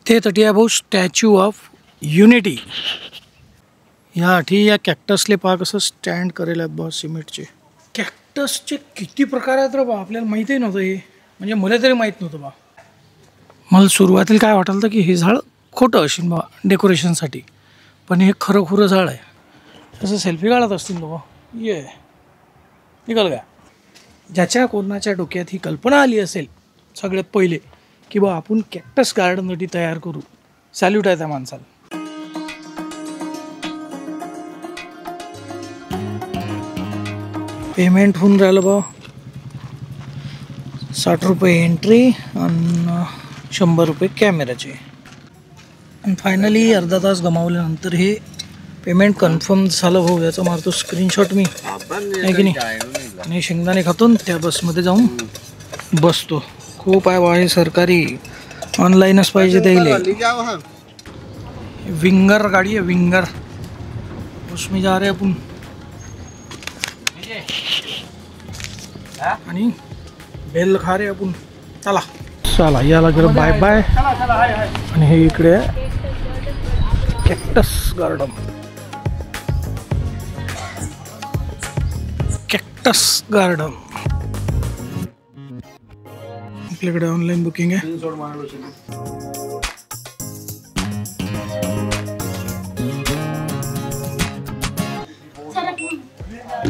ते तटी भाऊ statue of unity ह्याठी या कॅक्टसले पहा कसं स्टँड करेल आहेत बा सिमेंटचे. कॅक्टसचे किती प्रकार आहेत रे बा, आपल्याला माहितीही नव्हतं हे, म्हणजे मला तरी माहीत नव्हतं बा. मला सुरुवातीला काय वाटलं तर की हे झाड खोटं असेल बा डेकोरेशनसाठी, पण हे खरं खुरं झाड आहे. असं सेल्फी काढत असतील बाबा. ये निघाल का. ज्याच्या कोणाच्या डोक्यात ही कल्पना आली असेल सगळ्यात पहिले की बा आपण कॅक्टस गार्डनसाठी तयार करू, सॅल्यूट आहे त्या माणसाला. पेमेंट होऊन राहिलं बा 60 रुपये एंट्री आणि 100 रुपये कॅमेराचे. आणि फायनली अर्धा तास गमावल्यानंतर हे पेमेंट कन्फर्म झालं. भाऊ याचा मारतो स्क्रीनशॉट मी, आहे की नाही. आणि शेंगदाणे खातो त्या बसमध्ये जाऊन बसतो. खूप आहे बा हे सरकारी, ऑनलाईनच पाहिजे त्याला. विंगर गाडी आहे विंगर, उसमें जा रहे आपण. आणि बेल खा रे आपण. चला चला याला गेलं बाय बाय. आणि हे इकडे कॅक्टस गार्डन, कॅक्टस गार्डन. आपल्याकडे ऑनलाईन बुकिंग आहे.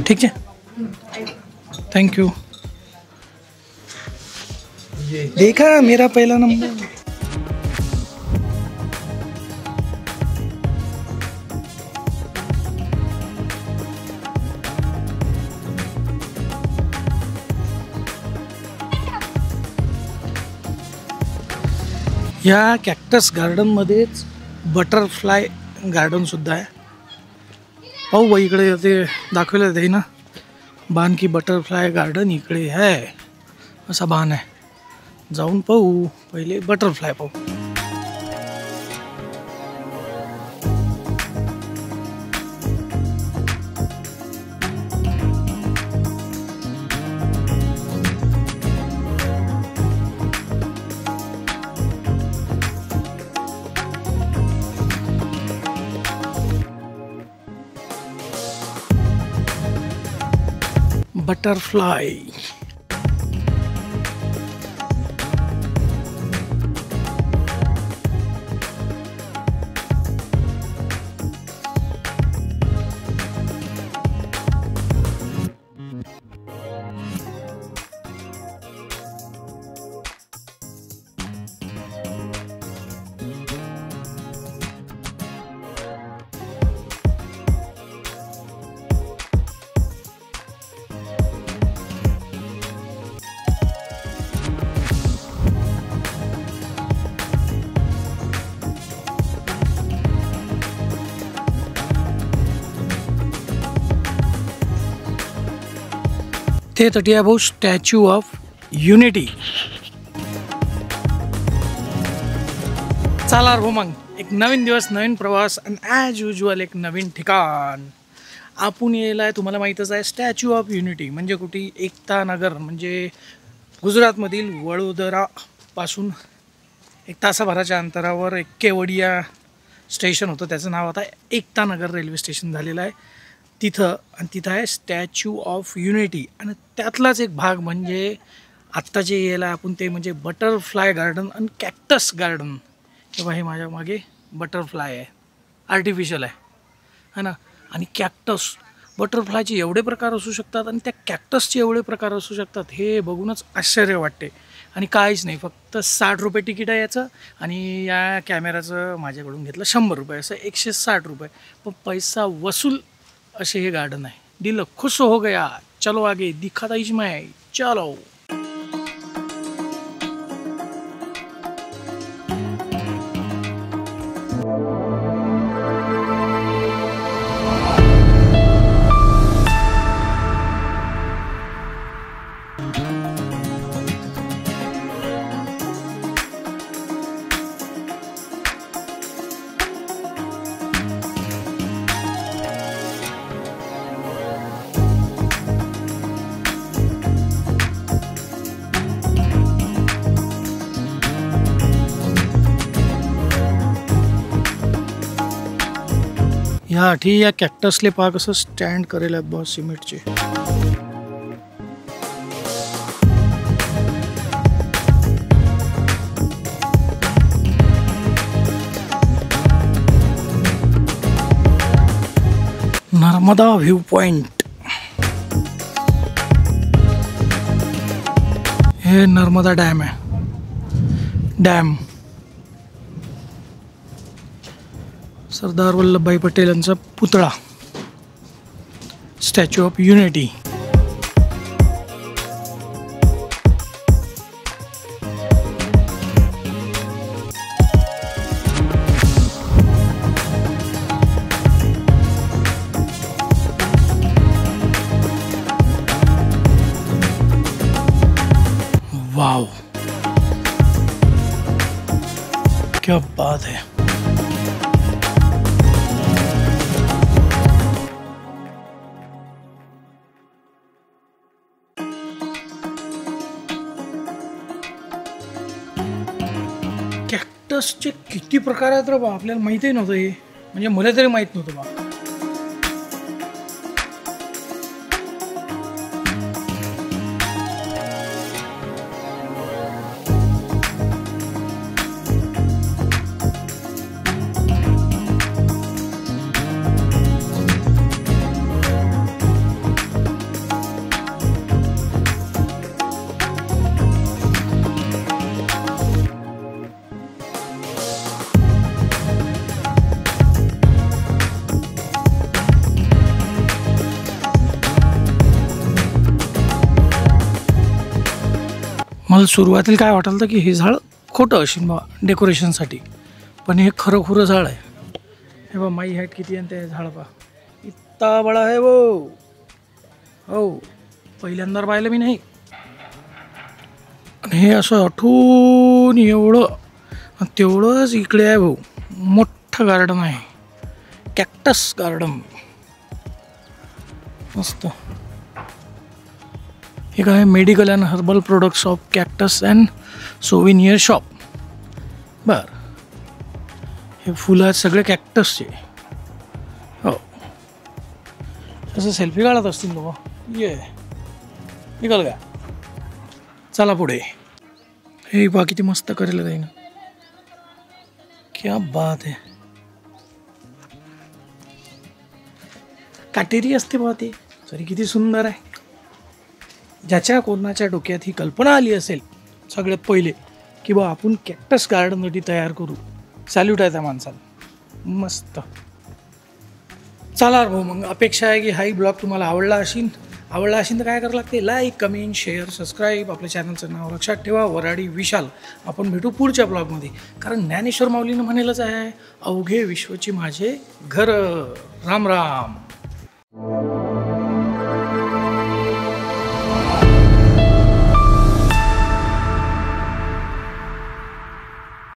ठीक आहे, थैंक यू. देखा मेरा पहला नंबर. या कॅक्टस गार्डनमध्येच बटरफ्लाय गार्डन सुद्धा आहे. पाहू बाई इकडे ते दाखवलं आहे ना बाण की बटरफ्लाय गार्डन इकडे आहे, असा बाण आहे. जाऊन पाहू, पहिले बटरफ्लाय पाहू. बटरफ्लाय ते तटी भाऊ स्टॅच्यू ऑफ युनिटी. चला भाऊ मग एक नवीन दिवस, नवीन प्रवास आणि ॲज युजल एक नवीन ठिकाण. आपण यायला आहे तुम्हाला माहीतच आहे, स्टॅच्यू ऑफ युनिटी म्हणजे कुठे एकता नगर, म्हणजे गुजरातमधील वडोदरापासून एक तासाभराच्या अंतरावर एक केवडिया स्टेशन होतं, त्याचं नाव आता एकता नगर रेल्वे स्टेशन झालेलं आहे तिथं. आणि तिथं आहे स्टॅच्यू ऑफ युनिटी. आणि त्यातलाच एक भाग म्हणजे आत्ता जे यायला आपण ते म्हणजे बटरफ्लाय गार्डन आणि कॅक्टस गार्डन. तेव्हा हे माझ्या मागे बटरफ्लाय आहे, आर्टिफिशियल आहे ना. आणि कॅक्टस, बटरफ्लायचे एवढे प्रकार असू शकतात आणि त्या कॅक्टसचे एवढे प्रकार असू शकतात, हे बघूनच आश्चर्य वाटते. आणि काहीच नाही, फक्त 60 रुपये तिकीट आहे याचं. आणि या कॅमेराचं माझ्याकडून घेतलं 100 रुपये, असं 160 रुपये. पण पैसा वसूल असे हे गार्डन आहे. दिल खुश हो गया. चलो आगे दिखाता इसमें, चलो. ह्या आठी या कॅक्टसले पहा कसं स्टँड करेल आहेत बॉस सिमेंटचे. Narmada view point. हे नर्मदा डॅम आहे. डॅम सरदार वल्लभभाई पटेल यांचा पुतळा, स्टॅच्यू ऑफ युनिटी. वाव, क्या बात है. कॅक्टसचे किती प्रकार आहेत रे बा, आपल्याला माहितीही नव्हतं हे. म्हणजे मला तरी माहित नव्हतं बा. मला सुरुवातीला काय वाटलं होतं की हे झाड खोटं असेल बा डेकोरेशनसाठी, पण हे खरं खुरं झाड आहे. हे बा माई हाईट किती आहे ते झाड, बा इतका बडा आहे वो. हो, पहिल्यांदा पाहिलं मी नाही. आणि हे असं आठवून एवढं तेवढंच इकडे आहे भाऊ, मोठं गार्डन आहे, कॅक्टस गार्डन. मस्त. हे काय, medical and herbal products of cactus and souvenir shop. बर, हे फुलं आहेत सगळे कॅक्टसचे. हो, असं सेल्फी काढत असतील बाबा. ये निघाल का, चला पुढे. हे बा किती मस्त करेल जाईन, क्या बात आहे. काटेरी असते बा ते, तरी किती सुंदर आहे. ज्याच्या कोणाच्या डोक्यात ही कल्पना आली असेल सगळ्यात पहिले की बा आपण कॅक्टस गार्डनसाठी तयार करू, सॅल्यूट आहे त्या माणसाला. मस्त. चला भाऊ, मग अपेक्षा आहे की हाही ब्लॉग तुम्हाला आवडला असेल तर काय करावं लागते, लाईक, कमेंट, शेअर, सबस्क्राईब. आपल्या चॅनलचं नाव लक्षात ठेवा, वराडी विशाल. आपण भेटू पुढच्या ब्लॉगमध्ये. कारण ज्ञानेश्वर माऊलीनं म्हणेलच आहे, अवघे विश्वची माझे घर. राम राम.